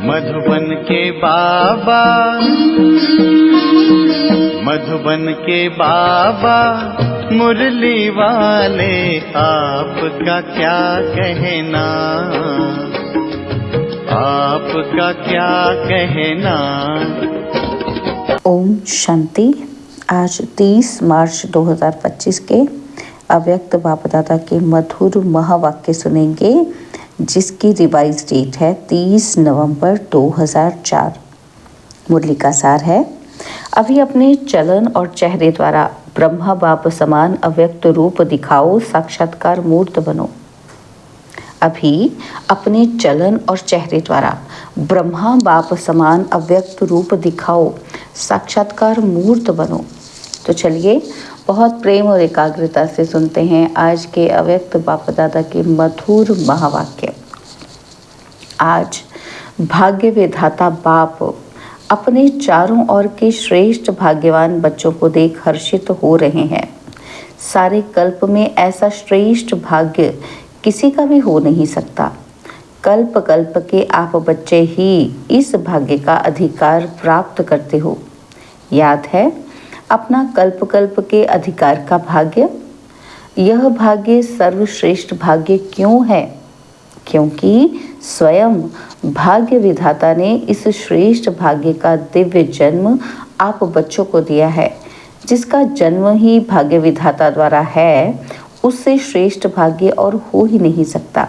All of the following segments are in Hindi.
मधुबन के बाबा, मधुबन के बाबा मुरली वाले, आपका क्या कहना, आपका क्या कहना। ओम शांति। आज 30 मार्च 2025 के अव्यक्त बाप दादा के मधुर महावाक्य सुनेंगे, जिसकी रिवाइज डेट है 30 नवंबर 2004। मुरली का सार है, अभी अपने चलन और चेहरे द्वारा ब्रह्मा बाप समान अव्यक्त रूप दिखाओ, साक्षात्कार मूर्त बनो। अभी अपने चलन और चेहरे द्वारा ब्रह्मा बाप समान अव्यक्त रूप दिखाओ, साक्षात्कार मूर्त बनो। तो चलिए बहुत प्रेम और एकाग्रता से सुनते हैं आज के अव्यक्त बाप दादा के मधुर महावाक्य। आज भाग्य विधाता बाप अपने चारों ओर के श्रेष्ठ भाग्यवान बच्चों को देख हर्षित हो रहे हैं। सारे कल्प में ऐसा श्रेष्ठ भाग्य किसी का भी हो नहीं सकता। कल्प कल्प के आप बच्चे ही इस भाग्य का अधिकार प्राप्त करते हो। याद है अपना कल्प कल्प के अधिकार का भाग्य। यह भाग्य सर्वश्रेष्ठ भाग्य क्यों है? क्योंकि स्वयं भाग्य विधाता ने इस श्रेष्ठ भाग्य का दिव्य जन्म आप बच्चों को दिया है। जिसका जन्म ही भाग्य विधाता द्वारा है, उससे श्रेष्ठ भाग्य और हो ही नहीं सकता।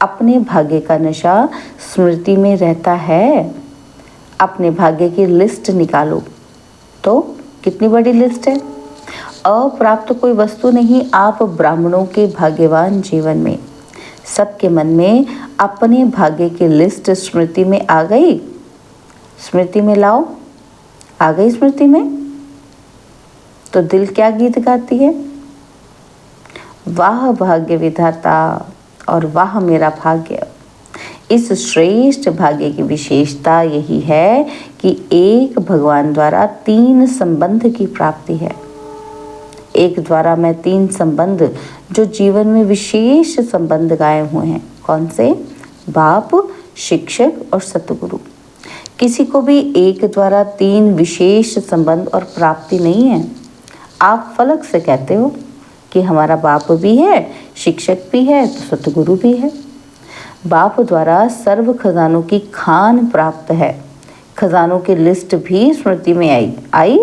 अपने भाग्य का नशा स्मृति में रहता है। अपने भाग्य की लिस्ट निकालो तो कितनी बड़ी लिस्ट है। अप्राप्त कोई वस्तु नहीं आप ब्राह्मणों के भाग्यवान जीवन में। सबके मन में अपने भाग्य की लिस्ट स्मृति में आ गई। स्मृति में लाओ, आ गई स्मृति में तो दिल क्या गीत गाती है? वाह भाग्य विधाता और वाह मेरा भाग्य। इस श्रेष्ठ भाग्य की विशेषता यही है कि एक भगवान द्वारा 3 संबंध की प्राप्ति है। एक द्वारा मैं 3 संबंध जो जीवन में विशेष संबंध गाए हुए हैं। कौन से? बाप, शिक्षक और सतगुरु। किसी को भी एक द्वारा 3 विशेष संबंध और प्राप्ति नहीं है। आप फलक से कहते हो कि हमारा बाप भी है, शिक्षक भी है, तो सतगुरु भी है। बाप द्वारा सर्व खजानों की खान प्राप्त है। खजानों की लिस्ट भी स्मृति में आई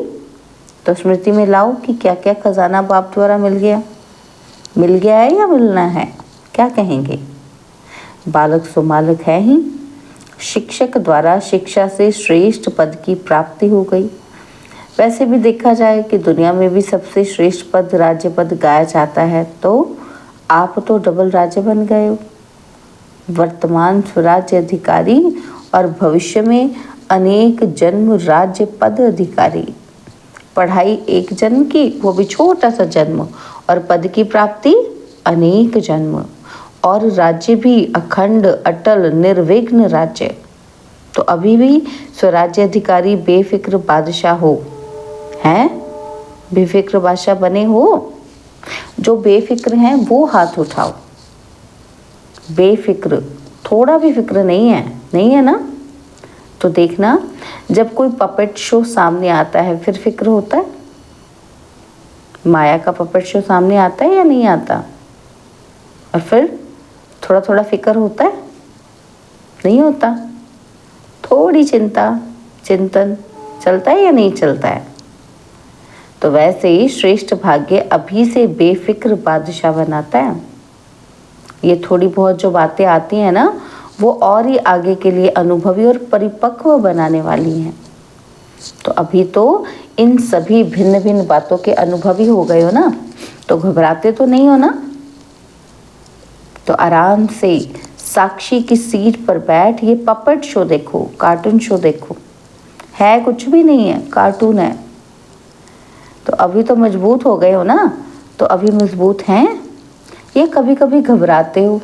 तो स्मृति में लाओ कि क्या क्या खजाना बाप द्वारा मिल गया है या मिलना है? क्या कहेंगे? बालक सो मालक है ही। शिक्षक द्वारा शिक्षा से श्रेष्ठ पद की प्राप्ति हो गई। वैसे भी देखा जाए कि दुनिया में भी सबसे श्रेष्ठ पद राज्य पद गाया जाता है, तो आप तो डबल राज्य बन गए हो। वर्तमान स्वराज्य अधिकारी और भविष्य में अनेक जन्म राज्य पद अधिकारी। पढ़ाई एक जन्म की, वो भी छोटा सा जन्म, और पद की प्राप्ति अनेक जन्म, और राज्य भी अखंड अटल निर्विघ्न राज्य। तो अभी भी स्वराज्य अधिकारी बेफिक्र बादशाह हो हैं? बेफिक्र बादशाह बने हो? जो बेफिक्र हैं वो हाथ उठाओ। बेफिक्र, थोड़ा भी फिक्र नहीं है ना? तो देखना जब कोई पपेट शो सामने आता है फिर फिक्र होता है। माया का पपेट शो सामने आता है या नहीं आता? और फिर थोड़ा थोड़ा फिक्र होता है? नहीं होता। थोड़ी चिंतन चलता है या नहीं चलता है? तो वैसे ही श्रेष्ठ भाग्य अभी से बेफिक्र बादशाह बनाता है। ये थोड़ी बहुत जो बातें आती हैं ना, वो और ही आगे के लिए अनुभवी और परिपक्व बनाने वाली हैं। तो अभी तो इन सभी भिन्न भिन्न बातों के अनुभवी हो गए हो ना, तो घबराते तो नहीं हो ना? तो आराम से साक्षी की सीट पर बैठ ये पपेट शो देखो, कार्टून शो देखो। है कुछ भी नहीं है, कार्टून है। तो अभी तो मजबूत हो गए हो ना, तो अभी मजबूत हैं। ये कभी कभी घबराते हो,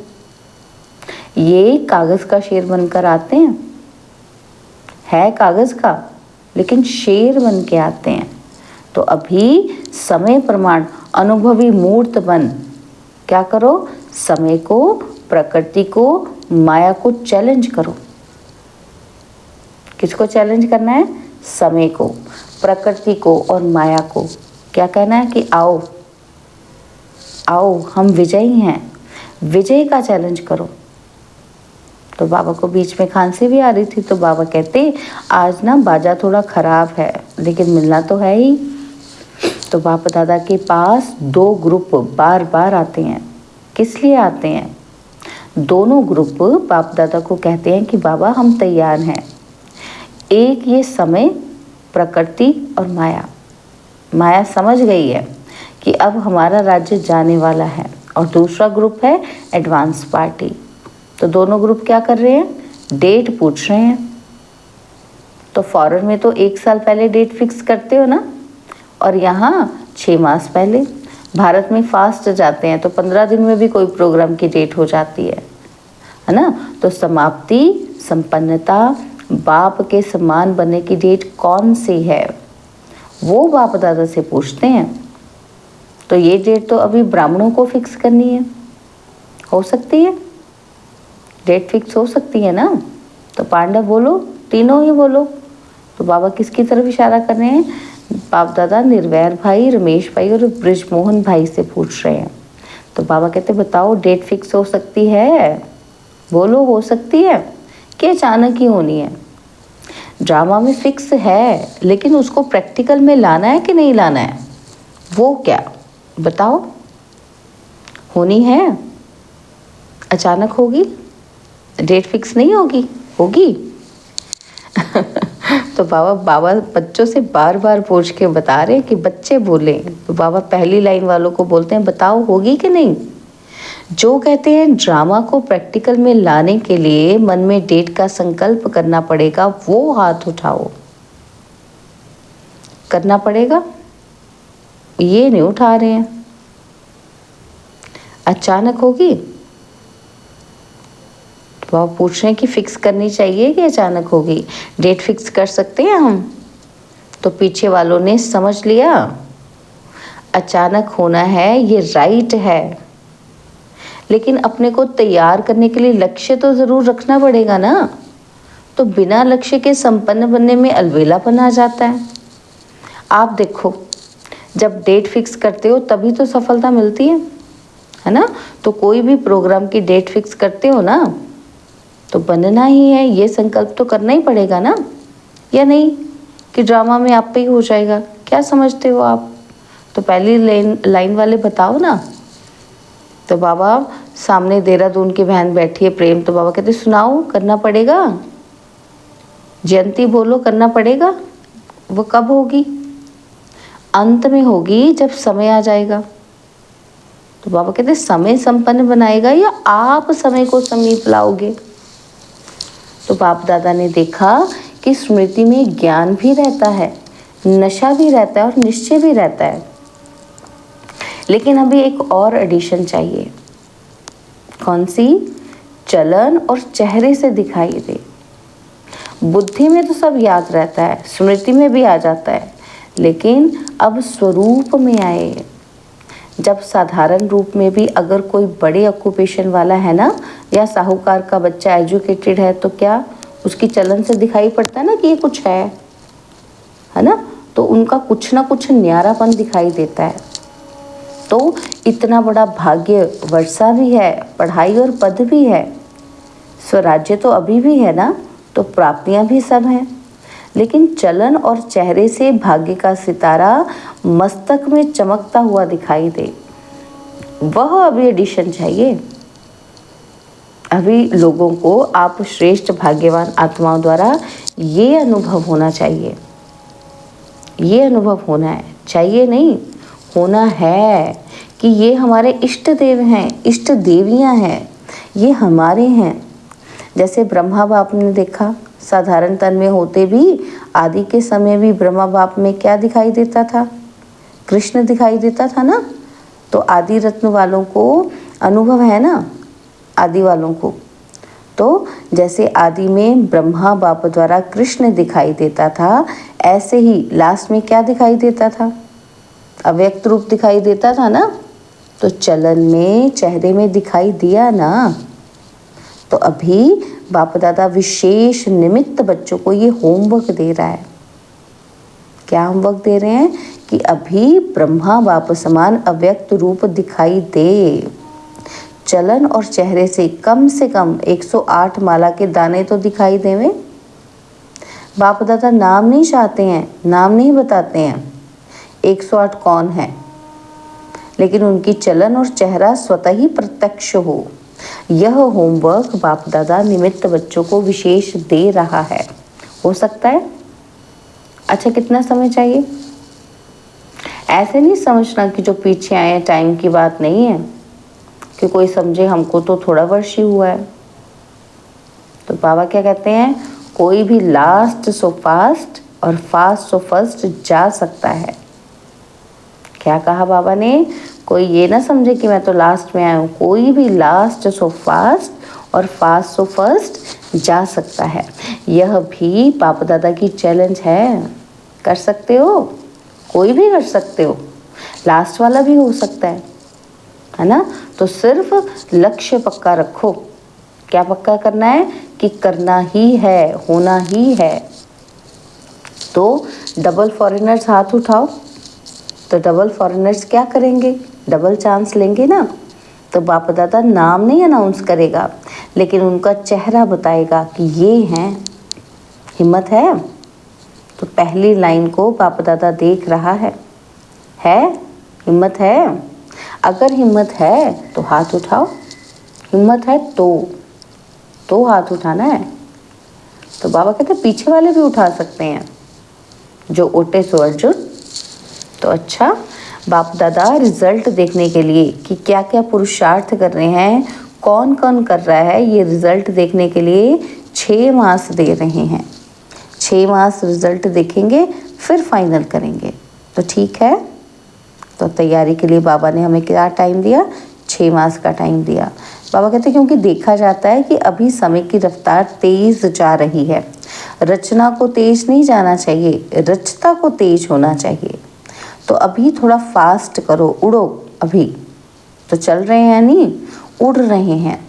ये कागज का शेर बनकर आते हैं। है कागज का, लेकिन शेर बन के आते हैं। तो अभी समय प्रमाण अनुभवी मूर्त बन क्या करो? समय को, प्रकृति को, माया को चैलेंज करो। किसको चैलेंज करना है? समय को, प्रकृति को और माया को। क्या कहना है कि आओ आओ हम विजयी हैं, विजय का चैलेंज करो। तो बाबा को बीच में खांसी भी आ रही थी, तो बाबा कहते आज ना बाजा थोड़ा खराब है, लेकिन मिलना तो है ही। तो बाप दादा के पास 2 ग्रुप बार बार आते हैं। किस लिए आते हैं? दोनों ग्रुप बाप दादा को कहते हैं कि बाबा हम तैयार हैं। एक ये समय, प्रकृति और माया। माया समझ गई है कि अब हमारा राज्य जाने वाला है, और दूसरा ग्रुप है एडवांस पार्टी। तो दोनों ग्रुप क्या कर रहे हैं? डेट पूछ रहे हैं। तो फॉरेन में तो 1 साल पहले डेट फिक्स करते हो ना, और यहाँ 6 मास पहले। भारत में फास्ट जाते हैं तो 15 दिन में भी कोई प्रोग्राम की डेट हो जाती है ना। तो समाप्ति, संपन्नता, बाप के समान बनने की डेट कौन सी है, वो बाप दादा से पूछते हैं। तो ये डेट तो अभी ब्राह्मणों को फिक्स करनी है। हो सकती है डेट फिक्स, हो सकती है ना। तो पांडव बोलो, तीनों ही बोलो। तो बाबा किसकी तरफ इशारा कर रहे हैं? बाप दादा निर्वैर भाई, रमेश भाई और ब्रिजमोहन भाई से पूछ रहे हैं। तो बाबा कहते बताओ डेट फिक्स हो सकती है? बोलो, हो सकती है कि अचानक ही होनी है? ड्रामा में फिक्स है, लेकिन उसको प्रैक्टिकल में लाना है कि नहीं लाना है, वो क्या बताओ। होनी है, अचानक होगी, डेट फिक्स नहीं होगी, होगी। तो बाबा बच्चों से बार बार पूछ के बता रहे हैं कि बच्चे बोलें। तो बाबा पहली लाइन वालों को बोलते हैं बताओ होगी कि नहीं। जो कहते हैं ड्रामा को प्रैक्टिकल में लाने के लिए मन में डेट का संकल्प करना पड़ेगा, वो हाथ उठाओ। करना पड़ेगा, ये नहीं उठा रहे हैं। अचानक होगी, तो आप पूछ रहे हैं कि फिक्स करनी चाहिए कि अचानक होगी, डेट फिक्स कर सकते हैं हम। तो पीछे वालों ने समझ लिया अचानक होना है, ये राइट है, लेकिन अपने को तैयार करने के लिए लक्ष्य तो ज़रूर रखना पड़ेगा ना। तो बिना लक्ष्य के संपन्न बनने में अलबेलापन आ जाता है। आप देखो, जब डेट फिक्स करते हो तभी तो सफलता मिलती है ना। तो कोई भी प्रोग्राम की डेट फिक्स करते हो ना, तो बनना ही है, ये संकल्प तो करना ही पड़ेगा ना। या नहीं कि ड्रामा में आप पे ही हो जाएगा, क्या समझते हो आप? तो पहली लाइन वाले बताओ ना। तो बाबा सामने देहरादून की बहन बैठी है प्रेम, तो बाबा कहते सुनाओ, करना पड़ेगा। जयंती बोलो, करना पड़ेगा। वो कब होगी? अंत में होगी, जब समय आ जाएगा। तो बाबा कहते समय संपन्न बनाएगा या आप समय को समीप लाओगे? तो बाप दादा ने देखा कि स्मृति में ज्ञान भी रहता है, नशा भी रहता है और निश्चय भी रहता है, लेकिन अभी एक और एडिशन चाहिए। कौन सी? चलन और चेहरे से दिखाई दे। बुद्धि में तो सब याद रहता है, स्मृति में भी आ जाता है, लेकिन अब स्वरूप में आए। जब साधारण रूप में भी अगर कोई बड़े ऑक्यूपेशन वाला है ना, या साहूकार का बच्चा एजुकेटेड है, तो क्या उसकी चलन से दिखाई पड़ता है ना कि ये कुछ है ना। तो उनका कुछ ना कुछ न्यारापन दिखाई देता है। तो इतना बड़ा भाग्य, वर्षा भी है, पढ़ाई और पद भी है, स्वराज्य तो अभी भी है ना, तो प्राप्तियां भी सब हैं, लेकिन चलन और चेहरे से भाग्य का सितारा मस्तक में चमकता हुआ दिखाई दे, वह अभी एडिशन चाहिए। अभी लोगों को आप श्रेष्ठ भाग्यवान आत्माओं द्वारा ये अनुभव होना चाहिए, ये अनुभव होना है, चाहिए नहीं, होना है कि ये हमारे इष्ट देव हैं, इष्ट देवियां हैं, ये हमारे हैं। जैसे ब्रह्मा बाप ने देखा, साधारण तन में होते भी आदि के समय भी ब्रह्मा बाप में क्या दिखाई देता था? कृष्ण दिखाई देता था ना। तो आदि रत्न वालों को अनुभव है ना, आदि वालों को। तो जैसे आदि में ब्रह्मा बाप द्वारा कृष्ण दिखाई देता था, ऐसे ही लास्ट में क्या दिखाई देता था? अव्यक्त रूप दिखाई देता था ना। तो चलन में, चेहरे में दिखाई दिया ना। तो अभी बाप दादा विशेष निमित्त बच्चों को ये होमवर्क दे रहा है। क्या होमवर्क दे रहे हैं कि अभी ब्रह्मा बाप समान अव्यक्त रूप दिखाई दे। चलन और चेहरे से कम 108 माला के दाने तो दिखाई देवे। बाप दादा नाम नहीं चाहते हैं, नाम नहीं बताते हैं 108 कौन है, लेकिन उनकी चलन और चेहरा स्वतः ही प्रत्यक्ष हो। यह होमवर्क बाप दादा निमित्त बच्चों को विशेष दे रहा है। हो सकता है? अच्छा, कितना समय चाहिए? ऐसे नहीं समझना कि जो पीछे आए टाइम की बात नहीं है, कि कोई समझे हमको तो थोड़ा वर्ष ही हुआ है। तो बाबा क्या कहते हैं, कोई भी लास्ट सो फास्ट और फास्ट सो फर्स्ट जा सकता है। क्या कहा बाबा ने? कोई ये ना समझे कि मैं तो लास्ट में आया हूँ, कोई भी लास्ट सो फास्ट और फास्ट सो फर्स्ट जा सकता है। यह भी बाप दादा की चैलेंज है। कर सकते हो, कोई भी कर सकते हो, लास्ट वाला भी हो सकता है ना। तो सिर्फ लक्ष्य पक्का रखो। क्या पक्का करना है? कि करना ही है, होना ही है। तो डबल फॉरेनर्स हाथ उठाओ। तो डबल फॉरेनर्स क्या करेंगे? डबल चांस लेंगे ना। तो बाप दादा नाम नहीं अनाउंस करेगा, लेकिन उनका चेहरा बताएगा कि ये हैं। हिम्मत है? तो पहली लाइन को बाप दादा देख रहा है। हिम्मत है? अगर हिम्मत है तो हाथ उठाओ। हिम्मत है तो हाथ उठाना है। तो बाबा कहते पीछे वाले भी उठा सकते हैं, जो ओटे सो अर्जुन। तो अच्छा, बाप दादा रिजल्ट देखने के लिए कि क्या क्या पुरुषार्थ कर रहे हैं, कौन कौन कर रहा है, ये रिजल्ट देखने के लिए 6 मास दे रहे हैं। 6 मास रिजल्ट देखेंगे, फिर फाइनल करेंगे। तो ठीक है। तो तैयारी के लिए बाबा ने हमें क्या टाइम दिया? 6 मास का टाइम दिया। बाबा कहते हैं क्योंकि देखा जाता है कि अभी समय की रफ्तार तेज जा रही है। रचना को तेज नहीं जाना चाहिए, रचता को तेज होना चाहिए। तो अभी थोड़ा फास्ट करो, उड़ो। अभी तो चल रहे हैं, नहीं उड़ रहे हैं।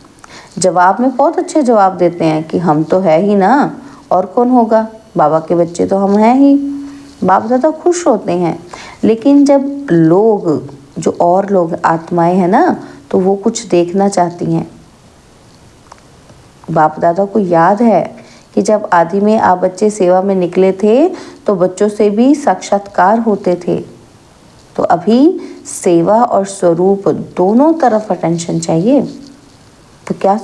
जवाब में बहुत अच्छे जवाब देते हैं कि हम तो है ही ना, और कौन होगा, बाबा के बच्चे तो हम हैं ही। बाप दादा खुश होते हैं। लेकिन जब लोग, जो और लोग आत्माएं हैं ना, तो वो कुछ देखना चाहती हैं। बाप दादा को याद है कि जब आदि में आप बच्चे सेवा में निकले थे तो बच्चों से भी साक्षात्कार होते थे। तो अभी सेवा और स्वरूप दोनों तरफ अटेंशन चाहिए। तो क्या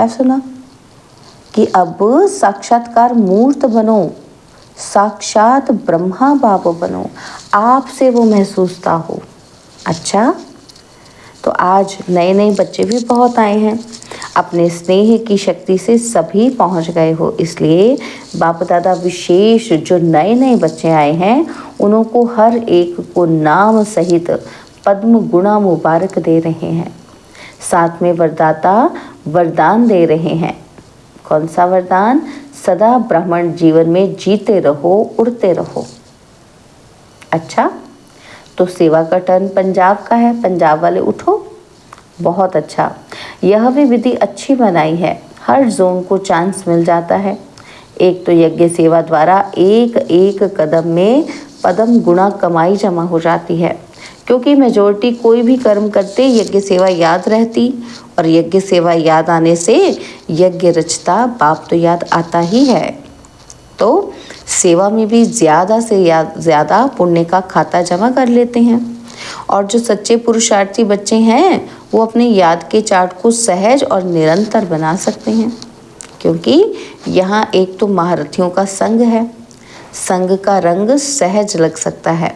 सुना कि अब साक्षात्कार मूर्त बनो, साक्षात ब्रह्मा बाप बनो, आपसे वो महसूसता हो। अच्छा, तो आज नए बच्चे भी बहुत आए हैं। अपने स्नेह की शक्ति से सभी पहुंच गए हो, इसलिए बाप दादा विशेष जो नए बच्चे आए हैं उनको हर एक को नाम सहित पद्म गुणा मुबारक दे रहे हैं। साथ में वरदाता वरदान दे रहे हैं। कौन सा वरदान? सदा ब्राह्मण जीवन में जीते रहो, उड़ते रहो। अच्छा, तो सेवा का टर्न पंजाब का है। पंजाब वाले उठो। बहुत अच्छा, यह भी विधि अच्छी बनाई है। हर जोन को चांस मिल जाता है। एक तो यज्ञ सेवा द्वारा एक एक कदम में पदम गुणा कमाई जमा हो जाती है, क्योंकि मेजोरिटी कोई भी कर्म करते यज्ञ सेवा याद रहती, और यज्ञ सेवा याद आने से यज्ञ रचता बाप तो याद आता ही है। तो सेवा में भी ज़्यादा से ज़्यादा पुण्य का खाता जमा कर लेते हैं। और जो सच्चे पुरुषार्थी बच्चे हैं वो अपने याद के चार्ट को सहज और निरंतर बना सकते हैं, क्योंकि यहाँ एक तो महारथियों का संग है। संग का रंग सहज लग सकता है।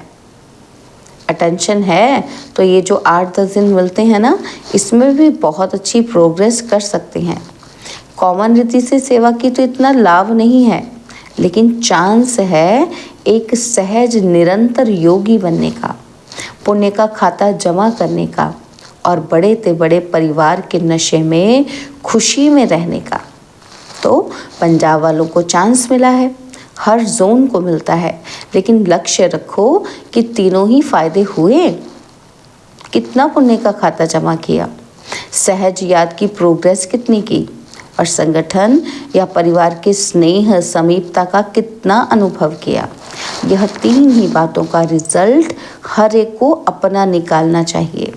अटेंशन है तो ये जो 8-10 दिन मिलते हैं ना, इसमें भी बहुत अच्छी प्रोग्रेस कर सकते हैं। कॉमन रीति से सेवा की तो इतना लाभ नहीं है, लेकिन चांस है एक सहज निरंतर योगी बनने का, पुण्य का खाता जमा करने का, और बड़े से बड़े परिवार के नशे में खुशी में रहने का। तो पंजाब वालों को चांस मिला है, हर जोन को मिलता है, लेकिन लक्ष्य रखो कि तीनों ही फायदे हुए। कितना पुण्य का खाता जमा किया, सहज याद की प्रोग्रेस कितनी की और संगठन या परिवार के स्नेह समीपता का कितना अनुभव किया। यह 3 ही बातों का रिजल्ट हर एक को अपना निकालना चाहिए।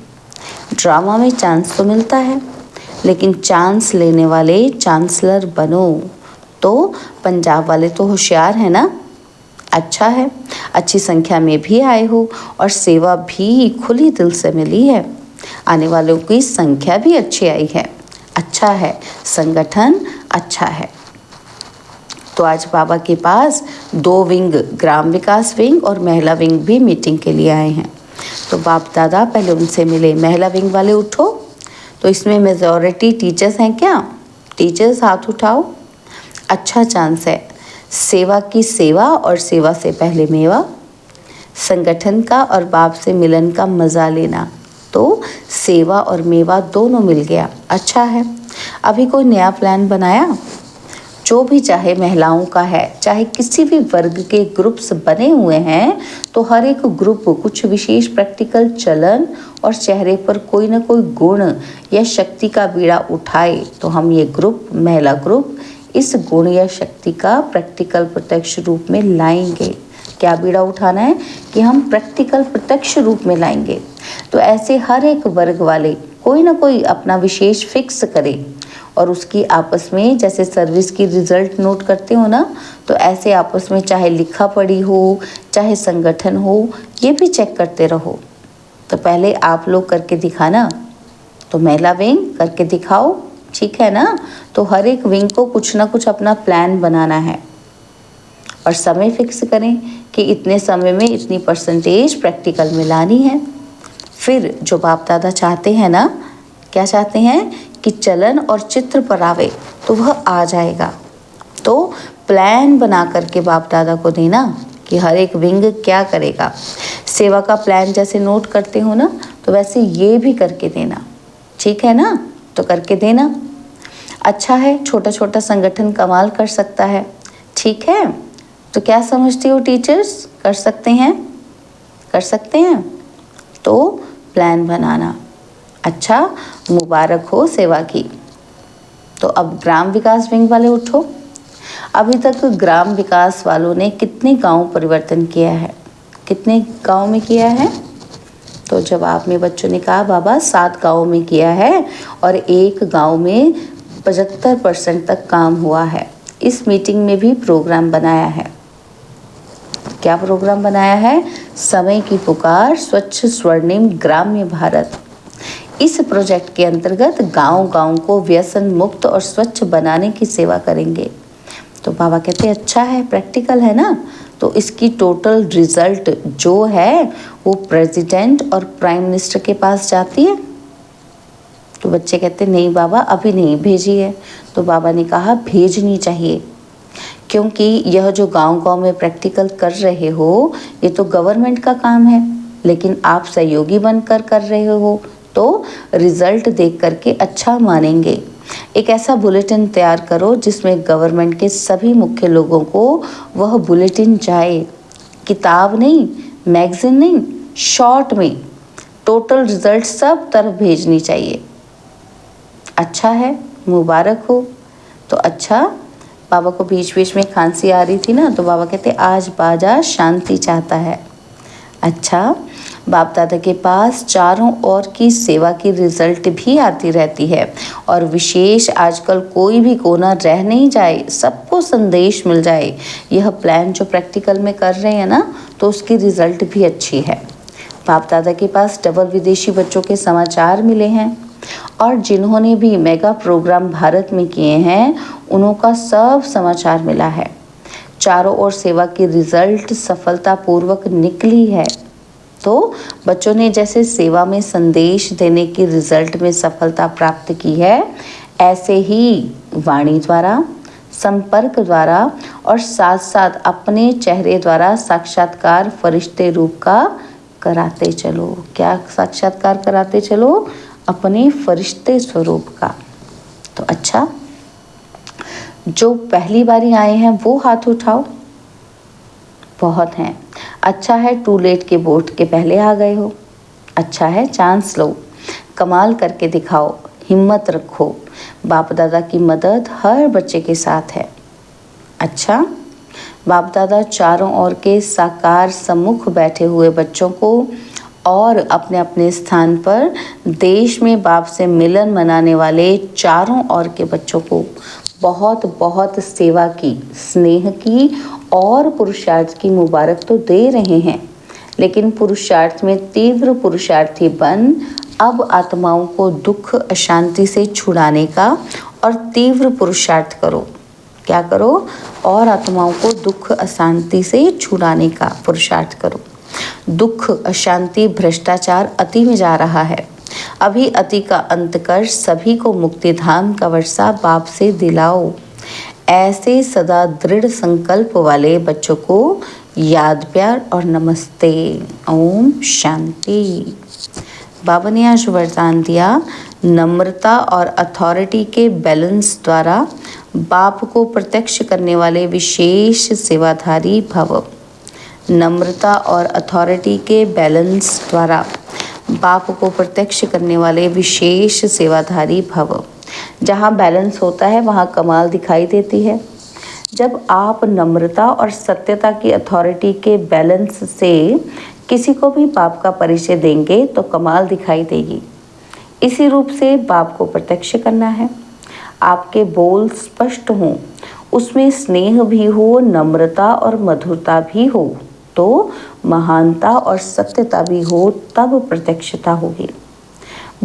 ड्रामा में चांस तो मिलता है, लेकिन चांस लेने वाले चांसलर बनो। तो पंजाब वाले तो होशियार है ना। अच्छा है, अच्छी संख्या में भी आए हो और सेवा भी खुली दिल से मिली है। आने वालों की संख्या भी अच्छी आई है। अच्छा है, संगठन अच्छा है। तो आज बाबा के पास 2 विंग, ग्राम विकास विंग और महिला विंग भी मीटिंग के लिए आए हैं। तो बाप दादा पहले उनसे मिले। महिला विंग वाले उठो। तो इसमें मेजॉरिटी टीचर्स हैं क्या? टीचर्स हाथ उठाओ। अच्छा चांस है। सेवा की सेवा और सेवा से पहले मेवा। संगठन का और बाप से मिलन का मज़ा लेना। तो सेवा और मेवा दोनों मिल गया। अच्छा है। अभी कोई नया प्लान बनाया? जो भी चाहे महिलाओं का है, चाहे किसी भी वर्ग के ग्रुप्स बने हुए हैं, तो हर एक ग्रुप कुछ विशेष प्रैक्टिकल चलन और चेहरे पर कोई ना कोई गुण या शक्ति का बीड़ा उठाए तो हम ये ग्रुप, महिला ग्रुप, इस गुण या शक्ति का प्रैक्टिकल प्रत्यक्ष रूप में लाएंगे। क्या बीड़ा उठाना है? कि हम प्रैक्टिकल प्रत्यक्ष रूप में लाएंगे। तो ऐसे हर एक वर्ग वाले कोई ना कोई अपना विशेष फिक्स करे और उसकी आपस में, जैसे सर्विस की रिजल्ट नोट करते हो ना, तो ऐसे आपस में चाहे लिखा पढ़ी हो, चाहे संगठन हो, ये भी चेक करते रहो। तो पहले आप लोग करके दिखाना। तो महिला विंग करके दिखाओ, ठीक है ना। तो हर एक विंग को कुछ ना कुछ अपना प्लान बनाना है और समय फिक्स करें कि इतने समय में इतनी परसेंटेज प्रैक्टिकल में लानी है। फिर जो बाप दादा चाहते हैं ना, क्या चाहते हैं कि चलन और चित्र पर आवे, तो वह आ जाएगा। तो प्लान बना करके बाप दादा को देना कि हर एक विंग क्या करेगा। सेवा का प्लान जैसे नोट करते हो ना, तो वैसे ये भी करके देना, ठीक है ना। तो करके देना। अच्छा है, छोटा छोटा संगठन कमाल कर सकता है, ठीक है। तो क्या समझते हो टीचर्स, कर सकते हैं? कर सकते हैं। तो प्लान बनाना। अच्छा, मुबारक हो सेवा की। तो अब ग्राम विकास विंग वाले उठो। अभी तक ग्राम विकास वालों ने कितने गांव परिवर्तन किया है? कितने गांव में किया है? तो जवाब में बच्चों ने कहा बाबा 7 गांव में किया है और एक गांव में 75% तक काम हुआ है। इस मीटिंग में भी प्रोग्राम बनाया है। क्या प्रोग्राम बनाया है? समय की पुकार, स्वच्छ स्वर्णिम ग्राम्य भारत। इस प्रोजेक्ट के अंतर्गत गांव-गांव को व्यसन मुक्त और स्वच्छ बनाने की सेवा करेंगे। तो बाबा कहते हैं अच्छा है, प्रैक्टिकल है ना। तो इसकी टोटल रिजल्ट जो है वो प्रेसिडेंट और प्राइम मिनिस्टर के पास जाती है। तो बच्चे कहते नहीं बाबा अभी नहीं भेजी है। तो बाबा ने कहा भेजनी चाहिए, क्योंकि यह जो गांव-गांव में प्रैक्टिकल कर रहे हो ये तो गवर्नमेंट का काम है, लेकिन आप सहयोगी बनकर कर रहे हो तो रिजल्ट देख करके अच्छा मानेंगे। एक ऐसा बुलेटिन तैयार करो जिसमें गवर्नमेंट के सभी मुख्य लोगों को वह बुलेटिन जाए। किताब नहीं, मैगजीन नहीं, शॉर्ट में टोटल रिजल्ट सब तरफ भेजनी चाहिए। अच्छा है, मुबारक हो। तो अच्छा, बाबा को बीच बीच में खांसी आ रही थी ना, तो बाबा कहते आज बाजा शांति चाहता है। अच्छा, बाप दादा के पास चारों ओर की सेवा की रिजल्ट भी आती रहती है और विशेष आजकल कोई भी कोना रह नहीं जाए, सबको संदेश मिल जाए। यह प्लान जो प्रैक्टिकल में कर रहे हैं ना, तो उसकी रिजल्ट भी अच्छी है। बाप दादा के पास डबल विदेशी बच्चों के समाचार मिले हैं और जिन्होंने भी मेगा प्रोग्राम भारत में किए हैं उनका सब समाचार मिला है। चारों ओर सेवा की रिजल्ट सफलतापूर्वक निकली है। तो बच्चों ने जैसे सेवा में संदेश देने की रिजल्ट में सफलता प्राप्त की है, ऐसे ही वाणी द्वारा, संपर्क द्वारा और साथ साथ अपने चेहरे द्वारा साक्षात्कार फरिश्ते रूप का कराते चलो। क्या साक्षात्कार कराते चलो? अपने फरिश्ते स्वरूप का। तो अच्छा, जो पहली बारी आए हैं वो हाथ उठाओ। बहुत हैं। अच्छा है, टू लेट के बोर्ड के पहले आ गए हो। अच्छा है, चांस लो। कमाल करके दिखाओ, हिम्मत रखो, बाप दादा की मदद हर बच्चे के साथ है। अच्छा, बाप दादा चारों ओर के साकार सम्मुख बैठे हुए बच्चों को और अपने अपने स्थान पर देश में बाप से मिलन मनाने वाले चारों ओर के बच्चों को बहुत बहुत सेवा की, स्नेह की और पुरुषार्थ की मुबारक तो दे रहे हैं, लेकिन पुरुषार्थ में तीव्र पुरुषार्थी बन अब आत्माओं को दुख अशांति से छुड़ाने का और तीव्र पुरुषार्थ करो। क्या करो? और आत्माओं को दुख अशांति से छुड़ाने का पुरुषार्थ करो। दुख अशांति भ्रष्टाचार अति में जा रहा है। अभी अति का अंत कर सभी को मुक्ति धाम का वर्षा बाप से दिलाओ। ऐसे सदा दृढ़ संकल्प वाले बच्चों को याद प्यार और नमस्ते। ओम शांति। बाबा ने आज वरदान दिया, नम्रता और अथॉरिटी के बैलेंस द्वारा बाप को प्रत्यक्ष करने वाले विशेष सेवाधारी भव। नम्रता और अथॉरिटी के बैलेंस द्वारा बाप को प्रत्यक्ष करने वाले विशेष सेवाधारी भव। जहाँ बैलेंस होता है वहाँ कमाल दिखाई देती है। जब आप नम्रता और सत्यता की अथॉरिटी के बैलेंस से किसी को भी बाप का परिचय देंगे तो कमाल दिखाई देगी। इसी रूप से बाप को प्रत्यक्ष करना है। आपके बोल स्पष्ट हों, उसमें स्नेह भी हो, नम्रता और मधुरता भी हो, तो महानता और सत्यता भी हो, तब प्रत्यक्षता होगी।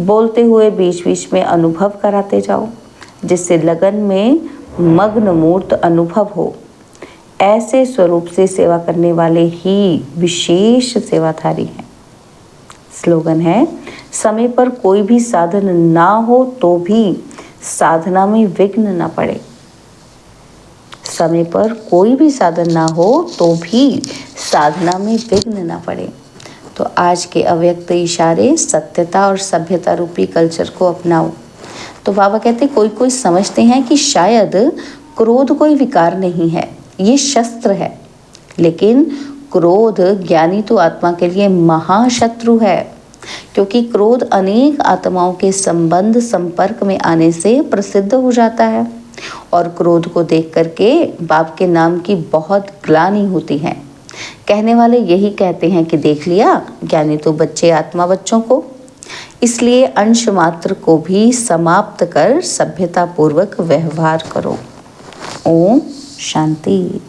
बोलते हुए बीच बीच में अनुभव कराते जाओ, जिससे लगन में मग्न मूर्त अनुभव हो। ऐसे स्वरूप से सेवा करने वाले ही विशेष सेवाधारी हैं। स्लोगन है, समय पर कोई भी साधन ना हो तो भी साधना में विघ्न ना पड़े। समय पर कोई भी साधन ना हो तो भी साधना में विघ्न ना पड़े। तो आज के अव्यक्त इशारे सत्यता और सभ्यता रूपी कल्चर को अपनाओ। तो बाबा कहते कोई कोई समझते हैं कि शायद क्रोध कोई विकार नहीं है, ये शस्त्र है, लेकिन क्रोध ज्ञानी तो आत्मा के लिए महाशत्रु है, क्योंकि क्रोध अनेक आत्माओं के संबंध संपर्क में आने से प्रसिद्ध हो जाता है और क्रोध को देख करके बाप के नाम की बहुत ग्लानि होती है। कहने वाले यही कहते हैं कि देख लिया, ज्ञानी तो बच्चे आत्मा बच्चों को। इसलिए अंश मात्र को भी समाप्त कर सभ्यता पूर्वक व्यवहार करो। ओम शांति।